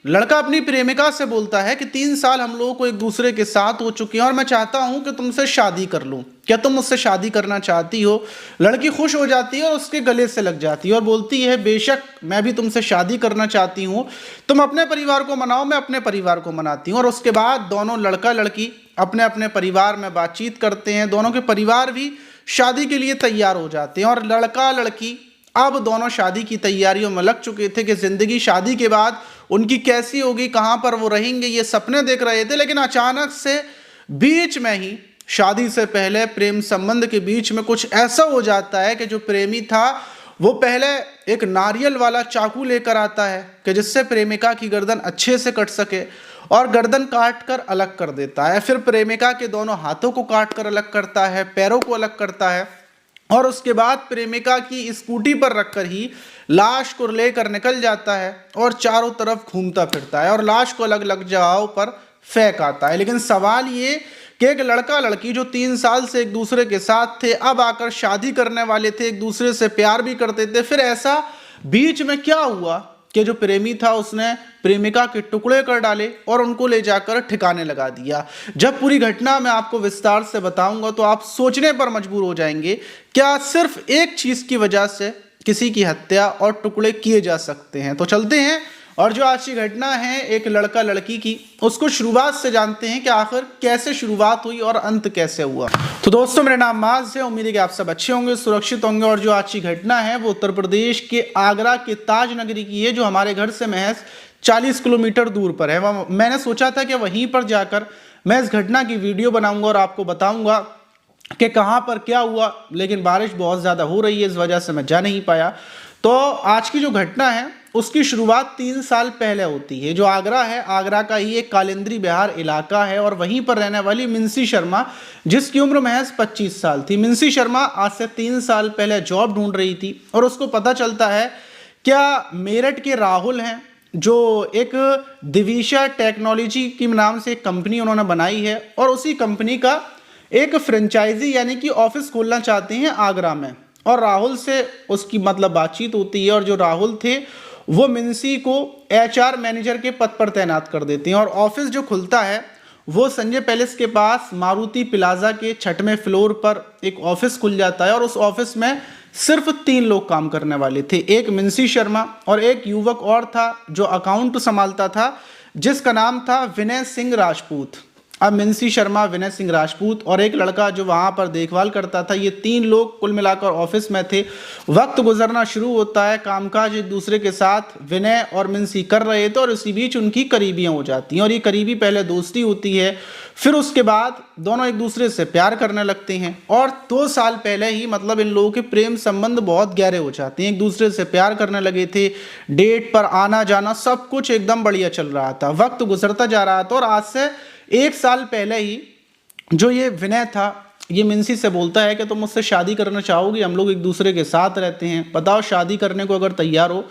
लड़का अपनी प्रेमिका से बोलता है कि 3 साल हम लोगों को एक दूसरे के साथ हो चुके हैं और मैं चाहता हूं कि तुमसे शादी कर लूं, क्या तुम मुझसे शादी करना चाहती हो। लड़की खुश हो जाती है और उसके गले से लग जाती है और बोलती है बेशक मैं भी तुमसे शादी करना चाहती हूं, तुम अपने परिवार को मनाओ मैं अपने परिवार को मनाती हूँ। और उसके बाद दोनों लड़का लड़की अपने अपने परिवार में बातचीत करते हैं, दोनों के परिवार भी शादी के लिए तैयार हो जाते हैं और लड़का लड़की अब दोनों शादी की तैयारियों में लग चुके थे कि जिंदगी शादी के बाद उनकी कैसी होगी, कहां पर वो रहेंगे, ये सपने देख रहे थे। लेकिन अचानक से बीच में ही शादी से पहले प्रेम संबंध के बीच में कुछ ऐसा हो जाता है कि जो प्रेमी था वो पहले एक नारियल वाला चाकू लेकर आता है कि जिससे प्रेमिका की गर्दन अच्छे से कट सके और गर्दन काट कर अलग कर देता है। फिर प्रेमिका के दोनों हाथों को काट कर अलग करता है, पैरों को अलग करता है और उसके बाद प्रेमिका की स्कूटी पर रखकर ही लाश को लेकर निकल जाता है और चारों तरफ घूमता फिरता है और लाश को अलग अलग जगहों पर फेंक आता है। लेकिन सवाल ये कि एक लड़का लड़की जो 3 साल से एक दूसरे के साथ थे, अब आकर शादी करने वाले थे, एक दूसरे से प्यार भी करते थे, फिर ऐसा बीच में क्या हुआ कि जो प्रेमी था उसने प्रेमिका के टुकड़े कर डाले और उनको ले जाकर ठिकाने लगा दिया। जब पूरी घटना मैं आपको विस्तार से बताऊंगा तो आप सोचने पर मजबूर हो जाएंगे, क्या सिर्फ एक चीज की वजह से किसी की हत्या और टुकड़े किए जा सकते हैं। तो चलते हैं और जो आज की घटना है एक लड़का लड़की की, उसको शुरुआत से जानते हैं कि आखिर कैसे शुरुआत हुई और अंत कैसे हुआ। तो दोस्तों मेरा नाम माज है, उम्मीद है कि आप सब अच्छे होंगे, सुरक्षित होंगे। और जो आज की घटना है वो उत्तर प्रदेश के आगरा के ताज नगरी की है, जो हमारे घर से महज 40 किलोमीटर दूर पर है। मैंने सोचा था कि वहीं पर जाकर मैं इस घटना की वीडियो बनाऊंगा और आपको बताऊंगा कि कहाँ पर क्या हुआ, लेकिन बारिश बहुत ज़्यादा हो रही है, इस वजह से मैं जा नहीं पाया। तो आज की जो घटना है उसकी शुरुआत 3 साल पहले होती है। जो आगरा है, आगरा का ही एक कालिंद्री बिहार इलाका है और वहीं पर रहने वाली मिंसी शर्मा, जिसकी उम्र महज 25 साल थी। मिंसी शर्मा आज से 3 साल पहले जॉब ढूंढ रही थी और उसको पता चलता है क्या मेरठ के राहुल हैं, जो एक दिविशा टेक्नोलॉजी के नाम से एक कंपनी उन्होंने बनाई है और उसी कंपनी का एक फ्रेंचाइजी यानी कि ऑफिस खोलना चाहते हैं आगरा में। और राहुल से उसकी मतलब बातचीत होती है और जो राहुल थे वो मिंसी को एचआर मैनेजर के पद पर तैनात कर देते हैं। और ऑफिस जो खुलता है वो संजय पैलेस के पास मारुति प्लाजा के 6वें फ्लोर पर एक ऑफिस खुल जाता है और उस ऑफिस में सिर्फ 3 लोग काम करने वाले थे, एक मिंसी शर्मा और एक युवक और था जो अकाउंट संभालता था, जिसका नाम था विनय सिंह राजपूत। अब मिंसी शर्मा, विनय सिंह राजपूत और एक लड़का जो वहां पर देखभाल करता था, ये 3 लोग कुल मिलाकर ऑफिस में थे। वक्त गुजरना शुरू होता है, कामकाज एक दूसरे के साथ विनय और मिंसी कर रहे थे और इसी बीच उनकी करीबियां हो जाती हैं और ये करीबी पहले दोस्ती होती है, फिर उसके बाद दोनों एक दूसरे से प्यार करने लगते हैं और 2 साल पहले ही मतलब इन लोगों के प्रेम संबंध बहुत गहरे हो जाते हैं, एक दूसरे से प्यार करने लगे थे, डेट पर आना जाना सब कुछ एकदम बढ़िया चल रहा था। वक्त गुजरता जा रहा था और आज से 1 साल पहले ही जो ये विनय था ये मिंसी से बोलता है कि तुम मुझसे शादी करना चाहोगी, हम लोग एक दूसरे के साथ रहते हैं, बताओ शादी करने को अगर तैयार हो।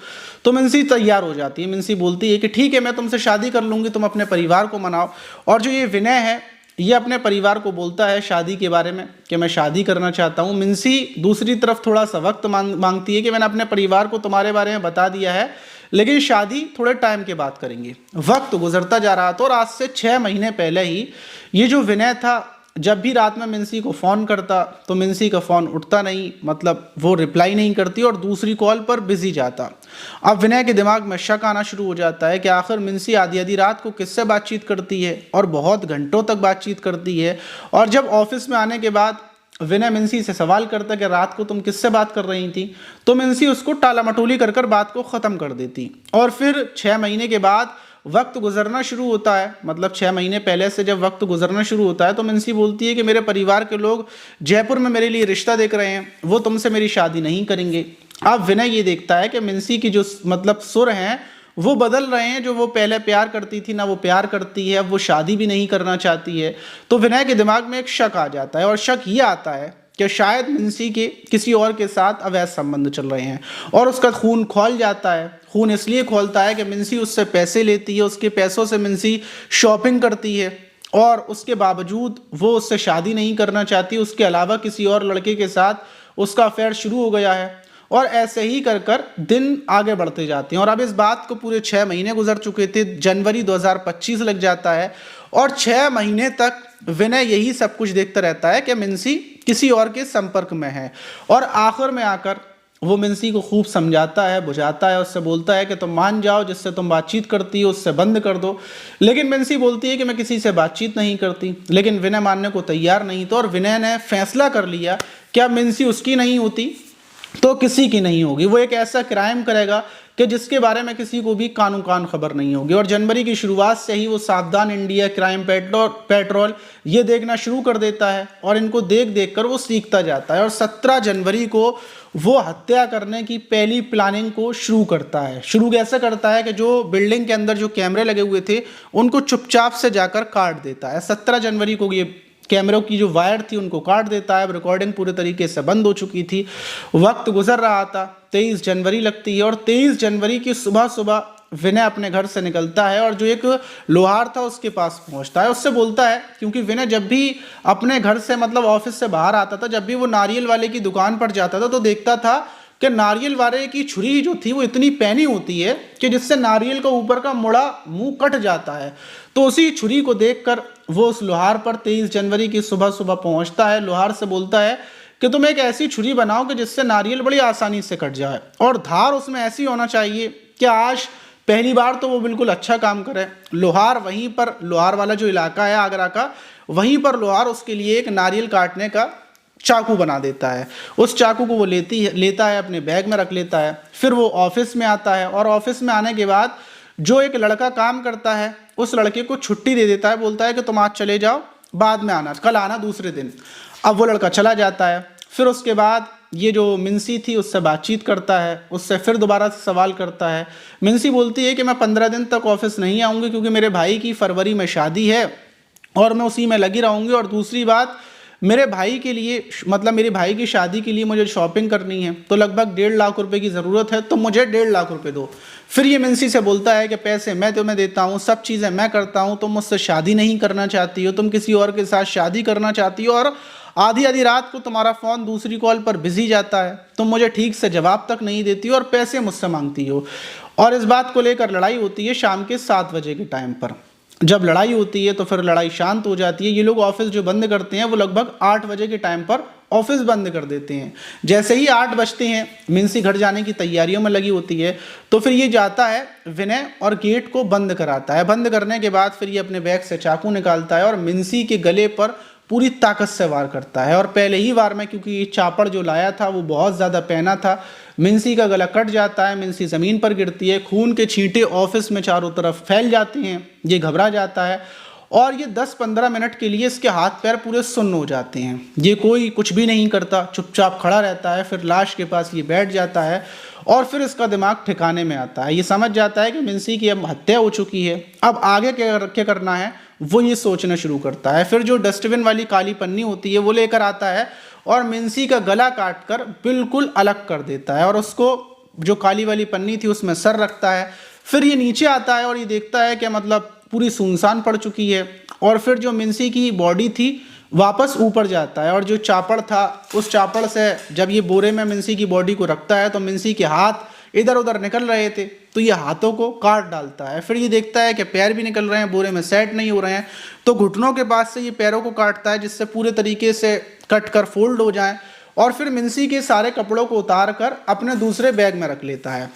तो मिंसी तैयार हो जाती है, मिंसी बोलती है कि ठीक है मैं तुमसे शादी कर लूँगी, तुम अपने परिवार को मनाओ। और जो ये विनय है ये अपने परिवार को बोलता है शादी के बारे में कि मैं शादी करना चाहता हूँ। मिंसी दूसरी तरफ थोड़ा सा वक्त मांगती है कि मैंने अपने परिवार को तुम्हारे बारे में बता दिया है, लेकिन शादी थोड़े टाइम के बाद करेंगे। वक्त गुजरता जा रहा था और आज से 6 महीने पहले ही ये जो विनय था जब भी रात में मिंसी को फ़ोन करता तो मिंसी का फ़ोन उठता नहीं, मतलब वो रिप्लाई नहीं करती और दूसरी कॉल पर बिजी जाता। अब विनय के दिमाग में शक आना शुरू हो जाता है कि आखिर मिंसी आधी आधी रात को किससे बातचीत करती है और बहुत घंटों तक बातचीत करती है। और जब ऑफिस में आने के बाद विनय मिंसी से सवाल करता कि रात को तुम किससे बात कर रही थी, तो मिंसी उसको टाला मटोली कर बात को ख़त्म कर देती। और फिर 6 महीने के बाद वक्त गुजरना शुरू होता है, मतलब 6 महीने पहले से जब वक्त गुजरना शुरू होता है तो मिंसी बोलती है कि मेरे परिवार के लोग जयपुर में मेरे लिए रिश्ता देख रहे हैं, वो तुमसे मेरी शादी नहीं करेंगे। अब विनय ये देखता है कि मिंसी की जो मतलब सुर हैं वो बदल रहे हैं, जो वो पहले प्यार करती थी ना वो प्यार करती है, अब वो शादी भी नहीं करना चाहती है। तो विनय के दिमाग में एक शक आ जाता है और शक ये आता है कि शायद मिंसी के किसी और के साथ अवैध संबंध चल रहे हैं और उसका खून खौल जाता है। खून इसलिए खोलता है कि मिंसी उससे पैसे लेती है, उसके पैसों से मिंसी शॉपिंग करती है और उसके बावजूद वो उससे शादी नहीं करना चाहती, उसके अलावा किसी और लड़के के साथ उसका अफेयर शुरू हो गया है। और ऐसे ही कर कर दिन आगे बढ़ते जाते हैं। और अब इस बात को पूरे 6 महीने गुजर चुके थे, जनवरी 2025 लग जाता है और 6 महीने तक विनय यही सब कुछ देखता रहता है कि मिन्सी किसी और के संपर्क में है। और आखिर में आकर वो मिन्सी को खूब समझाता है, बुझाता है, उससे बोलता है कि तुम मान जाओ, जिससे तुम बातचीत करती हो उससे बंद कर दो। लेकिन मिन्सी बोलती है कि मैं किसी से बातचीत नहीं करती, लेकिन विनय मानने को तैयार नहीं था। और विनय ने फैसला कर लिया कि अब मिन्सी उसकी नहीं होती तो किसी की नहीं होगी। वो एक ऐसा क्राइम करेगा कि जिसके बारे में किसी को भी कानू कान खबर नहीं होगी। और जनवरी की शुरुआत से ही वो सावधान इंडिया, क्राइम पेट्रोल ये देखना शुरू कर देता है और इनको देख देख कर वो सीखता जाता है। और 17 जनवरी को वो हत्या करने की पहली प्लानिंग को शुरू करता है। शुरू कैसे करता है कि जो बिल्डिंग के अंदर जो कैमरे लगे हुए थे उनको चुपचाप से जाकर काट देता है। 17 जनवरी को ये कैमरों की जो वायर थी उनको काट देता है। अब रिकॉर्डिंग पूरे तरीके से बंद हो चुकी थी, वक्त गुजर रहा था, 23 जनवरी लगती है और 23 जनवरी की सुबह सुबह विनय अपने घर से निकलता है और जो एक लोहार था उसके पास पहुंचता है। उससे बोलता है, क्योंकि विनय जब भी अपने घर से मतलब ऑफिस से बाहर आता था, जब भी वो नारियल वाले की दुकान पर जाता था तो देखता था कि नारियल वाले की छुरी जो थी वो इतनी पैनी होती है कि जिससे नारियल का ऊपर का मुड़ा मुंह कट जाता है। तो उसी छुरी को देखकर वो उस लोहार पर 23 जनवरी की सुबह सुबह पहुंचता है। लोहार से बोलता है कि तुम एक ऐसी छुरी बनाओ कि जिससे नारियल बड़ी आसानी से कट जाए और धार उसमें ऐसी होना चाहिए कि आज पहली बार तो वो बिल्कुल अच्छा काम करे। लोहार वहीं पर, लोहार वाला जो इलाका है आगरा का, वहीं पर लोहार उसके लिए एक नारियल काटने का चाकू बना देता है। उस चाकू को वो लेता है, अपने बैग में रख लेता है। फिर वो ऑफिस में आता है और ऑफिस में आने के बाद जो एक लड़का काम करता है उस लड़के को छुट्टी दे देता है, बोलता है कि तुम आज चले जाओ, बाद में आना, कल आना दूसरे दिन। अब वो लड़का चला जाता है। फिर उसके बाद ये जो मिन्सी थी उससे बातचीत करता है, उससे फिर दोबारा से सवाल करता है। मिन्सी बोलती है कि मैं 15 दिन तक ऑफिस नहीं आऊँगी क्योंकि मेरे भाई की फरवरी में शादी है और मैं उसी में लगी रहूँगी। और दूसरी बात, मेरे भाई के लिए, मतलब मेरे भाई की शादी के लिए मुझे शॉपिंग करनी है तो लगभग 1.5 लाख रुपए की ज़रूरत है, तो मुझे 1.5 लाख रुपए दो। फिर ये मिन्सी से बोलता है कि पैसे मैं तुम्हें देता हूँ, सब चीज़ें मैं करता हूँ, तुम मुझसे शादी नहीं करना चाहती हो, तुम किसी और के साथ शादी करना चाहती हो और आधी आधी रात को तुम्हारा फ़ोन दूसरी कॉल पर बिजी जाता है, तुम मुझे ठीक से जवाब तक नहीं देती हो और पैसे मुझसे मांगती हो। और इस बात को लेकर लड़ाई होती है शाम के 7 बजे के टाइम पर। जब लड़ाई होती है तो फिर लड़ाई शांत हो जाती है। ये लोग ऑफिस जो बंद करते हैं वो लगभग 8 बजे के टाइम पर ऑफिस बंद कर देते हैं। जैसे ही 8 बजते हैं, मिन्सी घर जाने की तैयारियों में लगी होती है, तो फिर ये जाता है विनय और गेट को बंद कराता है। बंद करने के बाद फिर ये अपने बैग से चाकू निकालता है और मिन्सी के गले पर पूरी ताकत से वार करता है। और पहले ही वार में, क्योंकि ये चापड़ जो लाया था वो बहुत ज़्यादा पैना था, मिन्सी का गला कट जाता है, मिन्सी ज़मीन पर गिरती है, खून के छींटे ऑफिस में चारों तरफ फैल जाते हैं। ये घबरा जाता है और ये 10-15 मिनट के लिए इसके हाथ पैर पूरे सुन्न हो जाते हैं। ये कोई कुछ भी नहीं करता, चुपचाप खड़ा रहता है। फिर लाश के पास ये बैठ जाता है और फिर इसका दिमाग ठिकाने में आता है। ये समझ जाता है कि मिन्सी की अब हत्या हो चुकी है, अब आगे क्या करना है वो ये सोचना शुरू करता है। फिर जो डस्टबिन वाली काली पन्नी होती है वो लेकर आता है और मिन्सी का गला काटकर बिल्कुल अलग कर देता है और उसको जो काली वाली पन्नी थी उसमें सर रखता है। फिर ये नीचे आता है और ये देखता है कि मतलब पूरी सुनसान पड़ चुकी है। और फिर जो मिन्सी की बॉडी थी वापस ऊपर जाता है और जो चापड़ था उस चापड़ से जब ये बोरे में मिन्सी की बॉडी को रखता है तो मिन्सी के हाथ इधर उधर निकल रहे थे, तो ये हाथों को काट डालता है। फिर ये देखता है कि पैर भी निकल रहे हैं, बोरे में सेट नहीं हो रहे हैं, तो घुटनों के पास से ये पैरों को काटता है जिससे पूरे तरीके से कट कर फोल्ड हो जाए। और फिर मिन्सी के सारे कपड़ों को उतार कर अपने दूसरे बैग में रख लेता है।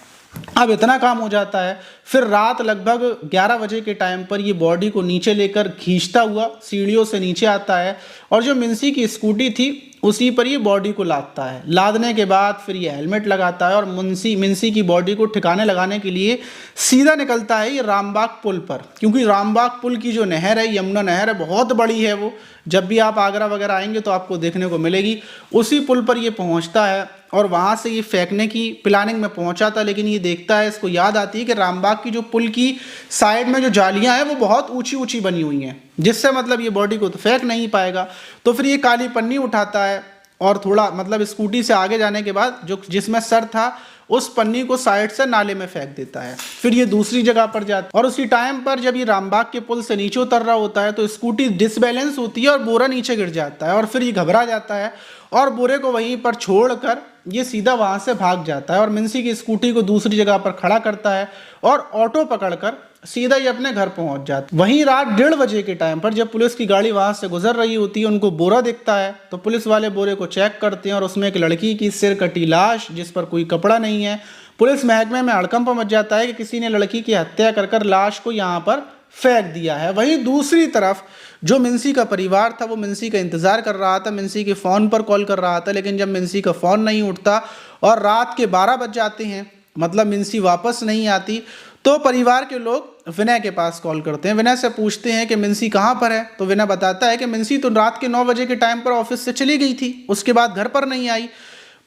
अब इतना काम हो जाता है। फिर रात लगभग 11 बजे के टाइम पर ये बॉडी को नीचे लेकर खींचता हुआ सीढ़ियों से नीचे आता है और जो मिन्सी की स्कूटी थी उसी पर ये बॉडी को लादता है। लादने के बाद फिर ये हेलमेट लगाता है और मिन्सी की बॉडी को ठिकाने लगाने के लिए सीधा निकलता है ये रामबाग पुल पर, क्योंकि रामबाग पुल की जो नहर है, यमुना नहर है, बहुत बड़ी है वो। जब भी आप आगरा वगैरह आएंगे तो आपको देखने को मिलेगी। उसी पुल पर ये पहुंचता है और वहाँ से ये फेंकने की प्लानिंग में पहुंचा था, लेकिन ये देखता है, इसको याद आती है कि रामबाग की जो पुल की साइड में जो जालियां हैं वो बहुत ऊंची ऊंची बनी हुई हैं, जिससे मतलब ये बॉडी को तो फेंक नहीं पाएगा। तो फिर ये काली पन्नी उठाता है और थोड़ा मतलब स्कूटी से आगे जाने के बाद जो जिसमें सर था उस पन्नी को साइड से नाले में फेंक देता है। फिर ये दूसरी जगह पर जाता है और उसी टाइम पर जब ये रामबाग के पुल से नीचे उतर रहा होता है तो स्कूटी डिसबैलेंस होती है और बोरा नीचे गिर जाता है और फिर ये घबरा जाता है और बोरे को वहीं पर छोड़कर ये सीधा वहाँ से भाग जाता है और मिन्सी की स्कूटी को दूसरी जगह पर खड़ा करता है और ऑटो पकड़कर सीधा ही अपने घर पहुंच जाता है। वहीं रात 1:30 बजे के टाइम पर जब पुलिस की गाड़ी वहां से गुजर रही होती है, उनको बोरा दिखता है, तो पुलिस वाले बोरे को चेक करते हैं और उसमें एक लड़की की सिर कटी लाश जिस पर कोई कपड़ा नहीं है। पुलिस महकमे में हड़कंप मच जाता है कि किसी ने लड़की की हत्या कर लाश को यहाँ पर फेंक दिया है। वहीं दूसरी तरफ जो मिन्सी का परिवार था वो मिन्सी का इंतजार कर रहा था, मिन्सी के फ़ोन पर कॉल कर रहा था, लेकिन जब मिन्सी का फ़ोन नहीं उठता और रात के 12 बज जाते हैं, मतलब मिन्सी वापस नहीं आती, तो परिवार के लोग विनय के पास कॉल करते हैं। विनय से पूछते हैं कि मिन्सी कहाँ पर है, तो विनय बताता है कि मिन्सी तो रात के 9 बजे के टाइम पर ऑफिस से चली गई थी, उसके बाद घर पर नहीं आई।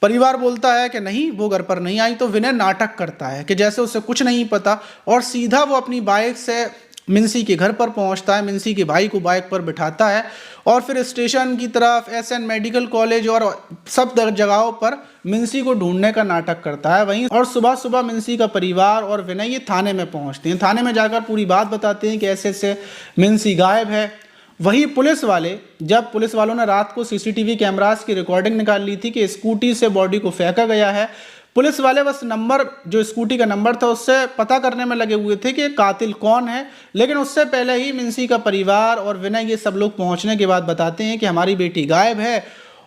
परिवार बोलता है कि नहीं, वो घर पर नहीं आई। तो विनय नाटक करता है कि जैसे उसे कुछ नहीं पता और सीधा वो अपनी बाइक से मिन्सी के घर पर पहुंचता है, मिन्सी के भाई को बाइक पर बिठाता है और फिर स्टेशन की तरफ, एसएन मेडिकल कॉलेज और सब जगहों पर मिन्सी को ढूंढने का नाटक करता है। वहीं और सुबह सुबह मिन्सी का परिवार और विनय ये थाने में पहुंचते हैं। थाने में जाकर पूरी बात बताते हैं कि ऐसे ऐसे मिन्सी गायब है। वही पुलिस वाले, जब पुलिस वालों ने रात को सीसीटीवी कैमरास की रिकॉर्डिंग निकाल ली थी कि स्कूटी से बॉडी को फेंका गया है, पुलिस वाले बस नंबर, जो स्कूटी का नंबर था, उससे पता करने में लगे हुए थे कि कातिल कौन है। लेकिन उससे पहले ही मिन्सी का परिवार और विनय ये सब लोग पहुंचने के बाद बताते हैं कि हमारी बेटी गायब है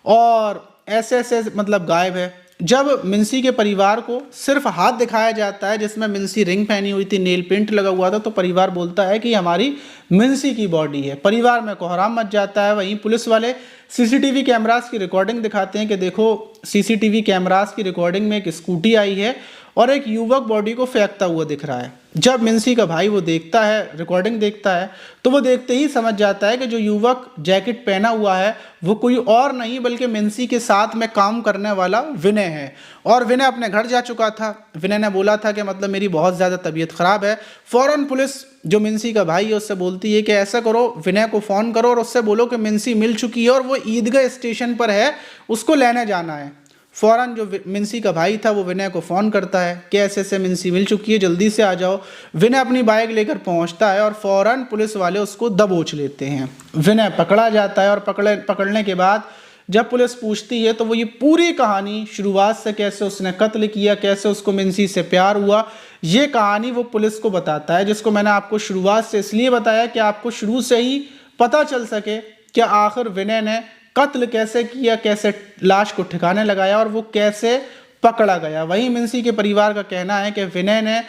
और ऐसे ऐसे मतलब गायब है। जब मिन्सी के परिवार को सिर्फ हाथ दिखाया जाता है जिसमें मिन्सी रिंग पहनी हुई थी, नेल पेंट लगा हुआ था, तो परिवार बोलता है कि हमारी मिन्सी की बॉडी है। परिवार में कोहराम मच जाता है। वहीं पुलिस वाले सीसीटीवी कैमरास की रिकॉर्डिंग दिखाते हैं कि देखो, सीसीटीवी कैमरास की रिकॉर्डिंग में एक स्कूटी आई है और एक युवक बॉडी को फेंकता हुआ दिख रहा है। जब मिन्सी का भाई वो देखता है, रिकॉर्डिंग देखता है, तो वो देखते ही समझ जाता है कि जो युवक जैकेट पहना हुआ है वो कोई और नहीं बल्कि मिन्सी के साथ में काम करने वाला विनय है। और विनय अपने घर जा चुका था। विनय ने बोला था कि मतलब मेरी बहुत ज़्यादा तबीयत ख़राब है। फ़ौरन पुलिस, जो मिन्सी का भाई है, उससे बोलती है कि ऐसा करो, विनय को फ़ोन करो और उससे बोलो कि मिन्सी मिल चुकी है और वो ईदगाह स्टेशन पर है, उसको लेने जाना है। फ़ौरन जो मिन्सी का भाई था वो विनय को फ़ोन करता है कि ऐसे ऐसे मिन्सी मिल चुकी है, जल्दी से आ जाओ। विनय अपनी बाइक लेकर पहुंचता है और फ़ौरन पुलिस वाले उसको दबोच लेते हैं। विनय पकड़ा जाता है और पकड़ने के बाद जब पुलिस पूछती है तो वो ये पूरी कहानी शुरुआत से, कैसे उसने कत्ल किया, कैसे उसको मिन्सी से प्यार हुआ, ये कहानी वो पुलिस को बताता है, जिसको मैंने आपको शुरुआत से इसलिए बताया कि आपको शुरू से ही पता चल सके कि आखिर विनय ने कत्ल कैसे किया, कैसे लाश को ठिकाने लगाया और वो कैसे पकड़ा गया। वहीं मिन्सी के परिवार का कहना है कि विनय ने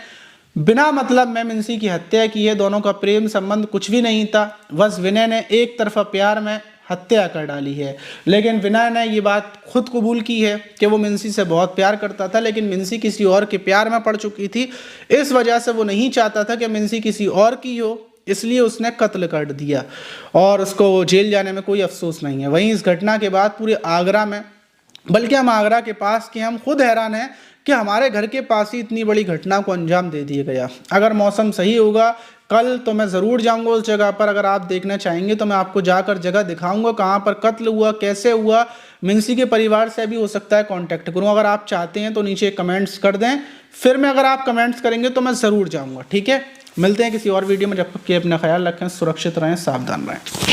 बिना मतलब में मिन्सी की हत्या की है, दोनों का प्रेम संबंध कुछ भी नहीं था, बस विनय ने एक तरफा प्यार में हत्या कर डाली है। लेकिन विनय ने ये बात खुद कबूल की है कि वो मिन्सी से बहुत प्यार करता था, लेकिन मिन्सी किसी और के प्यार में पड़ चुकी थी, इस वजह से वो नहीं चाहता था कि मिन्सी किसी और की हो, इसलिए उसने कत्ल कर दिया और उसको जेल जाने में कोई अफसोस नहीं है। वहीं इस घटना के बाद पूरे आगरा में, बल्कि हम आगरा के पास कि हम खुद हैरान हैं कि हमारे घर के पास ही इतनी बड़ी घटना को अंजाम दे दिया गया। अगर मौसम सही होगा कल तो मैं ज़रूर जाऊंगा उस जगह पर। अगर आप देखना चाहेंगे तो मैं आपको जाकर जगह दिखाऊंगा कहाँ पर कत्ल हुआ, कैसे हुआ। मिन्सी के परिवार से भी हो सकता है कांटेक्ट करूँ, अगर आप चाहते हैं तो नीचे कमेंट्स कर दें, फिर मैं, अगर आप कमेंट्स करेंगे तो मैं ज़रूर जाऊँगा। ठीक है, मिलते हैं किसी और वीडियो में, जब तक कि अपना ख्याल रखें, सुरक्षित रहें, सावधान रहें।